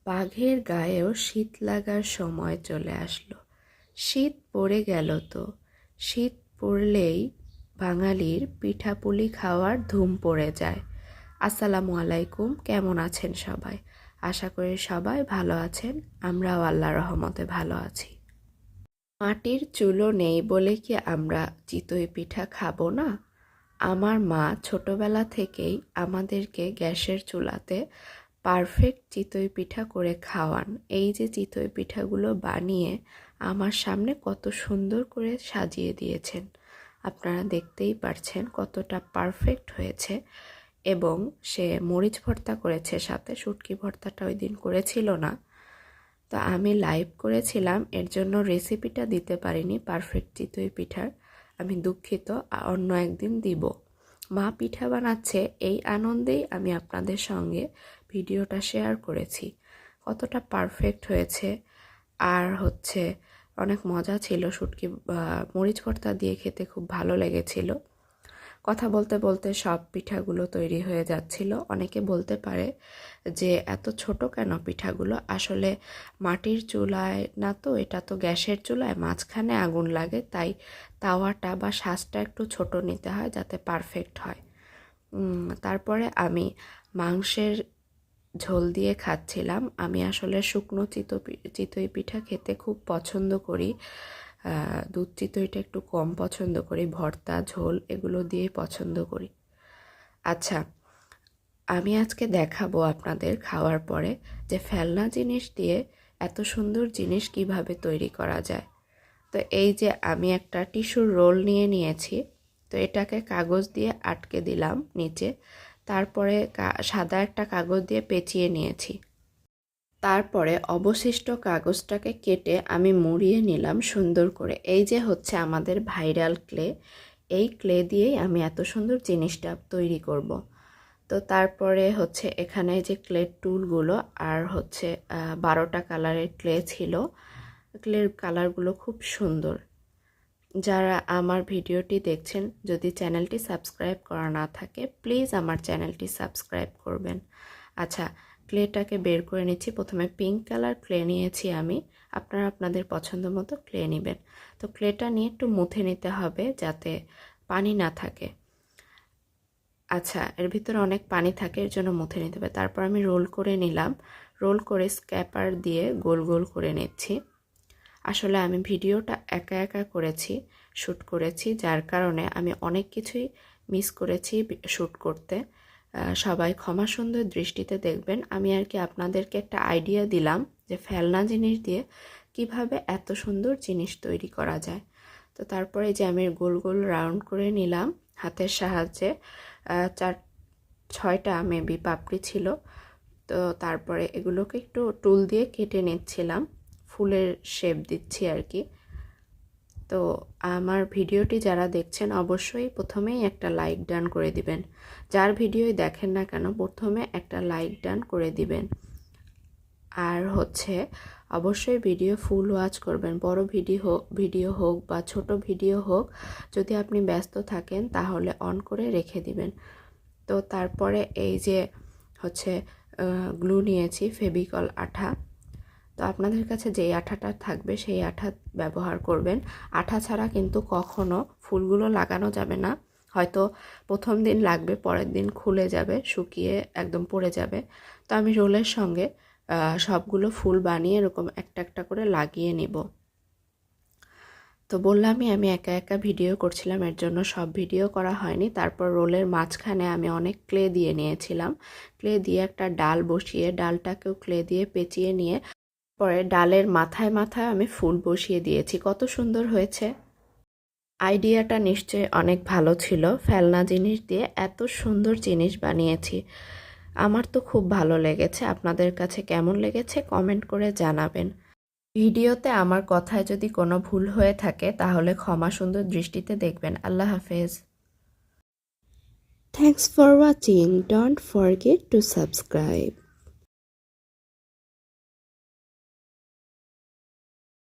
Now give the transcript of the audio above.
বাঘের গায়েও শীত লাগার সময় চলে আসলো। শীত পড়ে গেল তো। শীত পড়লেই বাঙালির পিঠাপুলি খাওয়ার ধুম পড়ে যায়। আসসালামু আলাইকুম, কেমন আছেন সবাই? আশা করি সবাই ভালো আছেন। আমরাও আল্লাহর রহমতে ভালো আছি। মাটির চুলো নেই বলে কি আমরা চিতই পিঠা খাবো না? আমার মা ছোটবেলা থেকেই আমাদেরকে গ্যাসের চুলাতে পারফেক্ট চিতই পিঠা করে খাওয়ান। এই যে চিতই পিঠাগুলো বানিয়ে আমার সামনে কত সুন্দর করে সাজিয়ে দিয়েছেন, আপনারা দেখতেই পারছেন কতটা পারফেক্ট হয়েছে। এবং সে মরিচ ভর্তা করেছে, সাথে শুটকি ভর্তাটা ওই দিন করেছিল না। তো আমি লাইভ করেছিলাম, এর জন্য রেসিপিটা দিতে পারিনি পারফেক্ট চিতই পিঠার। আমি দুঃখিত, অন্য একদিন দিব। মা পিঠা বানাচ্ছে, এই আনন্দেই আমি আপনাদের সঙ্গে ভিডিওটা শেয়ার করেছি। কতটা পারফেক্ট হয়েছে, আর অনেক মজা ছিল। শুটকি মরিচ ভর্তা দিয়ে খেতে খুব ভালো লেগেছিল। কথা বলতে বলতে সব পিঠাগুলো তৈরি হয়ে যাচ্ছিল। অনেকে বলতে পারে যে এত ছোট কেন পিঠাগুলো? আসলে মাটির চুলায় না তো, এটা তো গ্যাসের চুলায়, মাঝখানে আগুন লাগে, তাই তাওয়াটা বা শাঁসটা একটু ছোট নিতে হয় যাতে পারফেক্ট হয়। তারপরে আমি মাংসের ঝোল দিয়ে খাচ্ছিলাম। আমি আসলে শুকনো চিতই পিঠা খেতে খুব পছন্দ করি। দুধ চিতইটা একটু কম পছন্দ করি, ভর্তা ঝোল এগুলো দিয়েই পছন্দ করি। আচ্ছা, আমি আজকে দেখাবো আপনাদের খাওয়ার পরে যে ফেলনা জিনিস দিয়ে এত সুন্দর জিনিস কিভাবে তৈরি করা যায়। তো এই যে আমি একটা টিস্যুর রোল নিয়েছি। তো এটাকে কাগজ দিয়ে আটকে দিলাম নিচে, তারপরে সাদা একটা কাগজ দিয়ে পেঁচিয়ে নিয়েছি। তারপরে অবশিষ্ট কাগজটাকে কেটে আমি মুড়িয়ে নিলাম সুন্দর করে। এই যে আমাদের ভাইরাল ক্লে, এই ক্লে দিয়েই আমি এত সুন্দর জিনিসটা তৈরি করব। তো তারপরে এখানে যে ক্লের টুলগুলো আর 12টা কালারের ক্লে ছিল। ক্লের কালারগুলো খুব সুন্দর। যারা আমার ভিডিওটি দেখছেন, যদি চ্যানেলটি সাবস্ক্রাইব করা না থাকে প্লিজ আমার চ্যানেলটি সাবস্ক্রাইব করবেন। আচ্ছা, ক্লেটাকে বের করে নিচ্ছি। প্রথমে পিঙ্ক কালার ক্লে নিয়েছি আমি, আপনারা আপনাদের পছন্দ মতো ক্লে নেবেন। তো ক্লেটা নিয়ে একটু মুথে নিতে হবে যাতে পানি না থাকে। আচ্ছা, এর ভিতরে অনেক পানি থাকে, এর জন্য মুথে নিতে হবে। তারপর আমি রোল করে নিলাম। রোল করে স্ক্যাপার দিয়ে গোল গোল করে নিচ্ছি। আসলে আমি ভিডিওটা একা একা করেছি, শ্যুট করেছি, যার কারণে আমি অনেক কিছুই মিস করেছি শ্যুট করতে। সবাই ক্ষমা সুন্দর দৃষ্টিতে দেখবেন। আমি আর কি আপনাদেরকে একটা আইডিয়া দিলাম যে ফেলনা জিনিস দিয়ে কিভাবে এত সুন্দর জিনিস তৈরি করা যায়। তো তারপরে যে আমি গোল গোল রাউন্ড করে নিলাম হাতের সাহায্যে। 4-6টা মেবি পাপড়ি ছিল। তো তারপরে এগুলোকে একটু টুল দিয়ে কেটে নিচ্ছিলাম, ফুলের শেপ দিচ্ছি আর কি। তো আমার ভিডিওটি যারা দেখছেন অবশ্যই প্রথমেই একটা লাইক ডান করে দিবেন। যার ভিডিওই দেখেন না কেন প্রথমে একটা লাইক ডান করে দিবেন। আর অবশ্যই ভিডিও ফুল ওয়াচ করবেন। বড় ভিডিও হোক বা ছোট ভিডিও হোক, যদি আপনি ব্যস্ত থাকেন তাহলে অন করে রেখে দিবেন। তো তারপরে এই যে গ্লু নিয়েছি, ফেভিকল আঠা। তো আপনাদের কাছে যেই আঠাটা থাকবে সেই আঠা ব্যবহার করবেন। আঠা ছাড়া কিন্তু কখনো ফুলগুলো লাগানো যাবে না। হয়তো প্রথম দিন লাগবে, পরের দিন খুলে যাবে, শুকিয়ে একদম পড়ে যাবে। তো আমি রোলের সঙ্গে সবগুলো ফুল বানিয়ে এরকম একটা একটা করে লাগিয়ে নিব। তো বললামই আমি একা একা ভিডিও করছিলাম, এর জন্য সব ভিডিও করা হয়নি। তারপর রোলের মাঝখানে আমি অনেক ক্লে দিয়ে নিয়েছিলাম। ক্লে দিয়ে একটা ডাল বসিয়ে ডালটাকেও ক্লে দিয়ে পেঁচিয়ে নিয়ে পরে ডালের মাথায় মাথায় আমি ফুল বসিয়ে দিয়েছি। কত সুন্দর হয়েছে। আইডিয়াটা নিশ্চয়ই অনেক ভালো ছিল। ফেলনা জিনিস দিয়ে এত সুন্দর জিনিস বানিয়েছি। আমার তো খুব ভালো লেগেছে। আপনাদের কাছে কেমন লেগেছে কমেন্ট করে জানাবেন। ভিডিওতে আমার কথায় যদি কোনো ভুল হয়ে থাকে তাহলে ক্ষমা সুন্দর দৃষ্টিতে দেখবেন। আল্লাহ হাফেজ। Thanks for watching. Don't forget to subscribe.